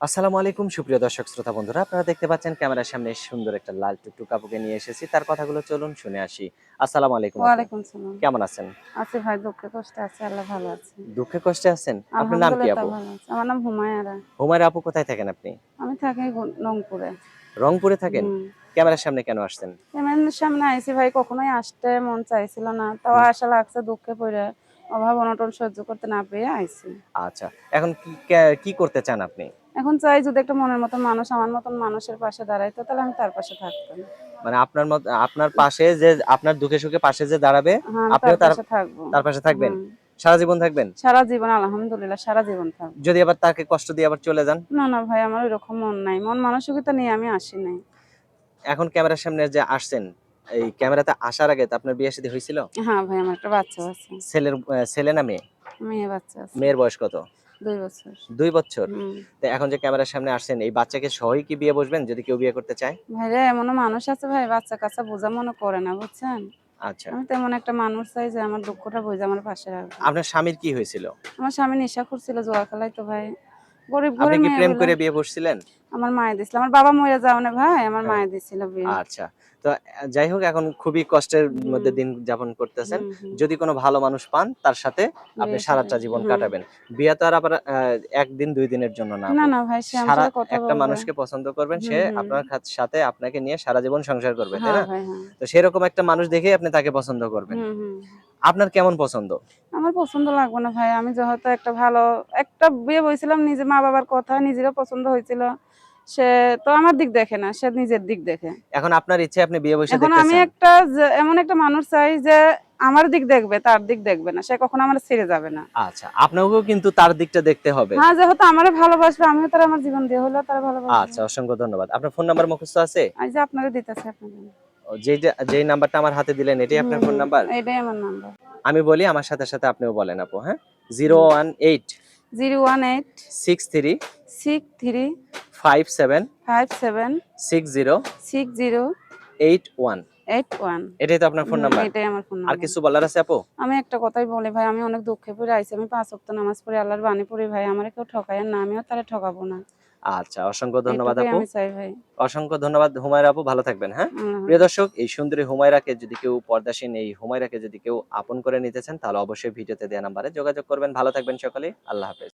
আসসালামু আলাইকুম সুপ্রিয় দর্শক শ্রোতা বন্ধুরা, আপনারা দেখতে পাচ্ছেন ক্যামেরার সামনে সুন্দর একটা লাল টুকটুক আপুকে নিয়ে এসেছি। তার কথাগুলো চলুন শুনে আসি। আসসালামু আলাইকুম আপু, ওয়ালাইকুম সালাম। কেমন আছেন? আছি ভাই, দুঃখে কষ্টে আছি, আল্লাহ ভালো আছে। দুঃখে কষ্টে আছেন? আপনার নাম কি আলহামদুলিল্লাহ আপু? ভালো আছে। আমার নাম হুমায়রা। হুমায়রা আপু, কোথায় থাকেন আপনি? আমি থাকি রংপুরে। রংপুরে থাকেন? হুম। ক্যামেরার সামনে কেন আসছেন? ক্যামেরার সামনে আইছি ভাই, কখনোই আসতে মন চাইছিল না। তাও হুম, আশা লাগছে, দুঃখে পড়ে অভাব অনটন সহ্য করতে না পেরে আইছি। আচ্ছা, এখন কি করতে চান আপনি? এখন চাই যদি একটা মনের মতন মানুষ আমার মতন মানুষের পাশে দাঁড়াইতো, তাহলে আমি তার পাশে থাকতাম। মানে আপনার পাশে যে, আপনার দুঃখে সুখে পাশে যে দাঁড়াবে, হ্যাঁ, আমি তার আপনিও তার পাশে থাকবো। তার পাশে থাকবেন? হ্যাঁ, সারা জীবন থাকবেন? সারা জীবন আলহামদুলিল্লাহ সারা জীবন থাকবো। যদি আবার তাকে কষ্ট দিয়ে আবার চলে যান? না না ভাই, আমার ওইরকম মন নাই, মন মানসিকতা নিয়ে আমি আসি নাই। এখন ক্যামেরার সামনে যে আসছেন, এই ক্যামেরাতে আসার আগে তো আপনার বিয়ে শাদী হয়েছিল? হ্যাঁ ভাই, আমার একটা বাচ্চা আছে। ছেলে না মেয়ে? মেয়ে বাচ্চা আছে। মেয়ের বয়স কত? ২ বছর। ২ বছর। হুম। তো এখন যে ক্যামেরার সামনে আসছেন, এই বাচ্চাকে সহই কি বিয়ে বসবেন যদি কেউ বিয়ে করতে চায়? ভাইরে, এমনও মানুষ আছে ভাই, বাচ্চা-কাচ্চা বোঝা মনে করে না, বুঝছেন? আচ্ছা। আমি তো এমন একটা মানুষ চাই যে আমার দুঃখটা বুইঝা আমার পাশে রাখবে। আপনার স্বামীর কি হয়েছিল? আমার স্বামী নেশাখোর ছিল, জুয়া খেলাইতো ভাই। গরিব আপনি ঘরের কি মেয়ে প্রেম বলে করে বিয়ে বসছিলেন? আমার মায়ে দিছিল। আমার বাবা মইরা যাওনে ভাই, আমার হ্যাঁ। মায়ে দিছিল বিয়ে। আচ্ছা। তো যাই হোক, এখন খুবই কষ্টের হুম, মধ্যে দিন যাপন করতেছেন। হুম, হুম। যদি কোনো ভালো মানুষ পান, তার সাথে আপনি বিয়ে শাদী। সারাটা জীবন হুম। কাটাবেন। বিয়ে তো আর আবার ১ দিন ২ দিনের জন্য না না, আপু। না ভাই, সে আমার সারা সাথে কথা একটা বলবে। মানুষকে পছন্দ করবেন, সে হুম, হুম। আপনার সাথে আপনাকে নিয়ে সারা জীবন সংসার করবে, তাই হ্যাঁ না? ভাই, হ্যাঁ। তো সেরকম একটা মানুষ দেখেই আপনি তাকে পছন্দ করবেন। হুম, হুম। আপনার কেমন পছন্দ? আমার পছন্দ লাগবে না ভাই। আমি যেহেতু একটা ভালো একটা বিয়ে বইছিলাম, নিজে মা-বাবার কথা, নিজেরও পছন্দ হয়েছিল। সে তো আমার দিক দেখে না, সে নিজের দিক দেখে। এখন আপনার ইচ্ছে, আপনি বিয়ে বসে এখন আমি দেখতেছেন। একটা এমন একটা মানুষ চাই যে আমার দিক দেখবে, তার দিক দেখবে না। সে কখনো আমার ছেড়ে যাবে না। আচ্ছা, আপনাকেও কিন্তু তার দিকটা দেখতে হবে। হ্যাঁ, যেহেতু আমারে ভালোবাসবে, আমিও তার আমার জীবন দিয়ে হলেও তারা ভালোবাসবো। আচ্ছা, অসংখ্য ধন্যবাদ। আপনার ফোন নাম্বার মুখস্থ আছে? এই যে আপনারে দিতেছি, আপনি দিন। ও, যেই নাম্বারটা আমার হাতে দিলেন, এটাই হুম, আপনার ফোন হুম। নাম্বার? এটাই আমার নাম্বার। আমি বলি, আমার সাথে সাথে আপনিও বলেন আপু, হ্যাঁ? হুম। 018 018 63 63 57 57 60 60 81। 81। এটাই তো আপনার ফোন হুম, নাম্বার? এটাই আমার ফোন আর নাম্বার। কিছু বলার আছে আপু? আমি একটা কথাই বলি ভাই, আমি অনেক দুঃখে পড়ে আইছি। আমি ৫ ওয়াক্ত নামাজ পড়ি, আল্লাহর বাণী পড়ি ভাই। আমারে কেউ ঠকাইয়েন না, আমিও তারে ঠকাবো না। আচ্ছা, অসংখ্য ধন্যবাদ এইটুকুই আপু। আমি চাই ভাই। অসংখ্য ধন্যবাদ হুমায়রা আপু, ভালো থাকবেন, হ্যাঁ? আল্লাহ প্রিয় হাফেজ। দর্শক, এই সুন্দরী হুমায়রাকে যদি কেউ, পর্দাসীন এই হুমায়রাকে যদি কেউ আপন করে নিতে চান, তাহলে অবশ্যই ভিডিওতে দেয়া নাম্বারে যোগাযোগ করবেন। ভালো থাকবেন সকলেই। আল্লাহ হাফেজ।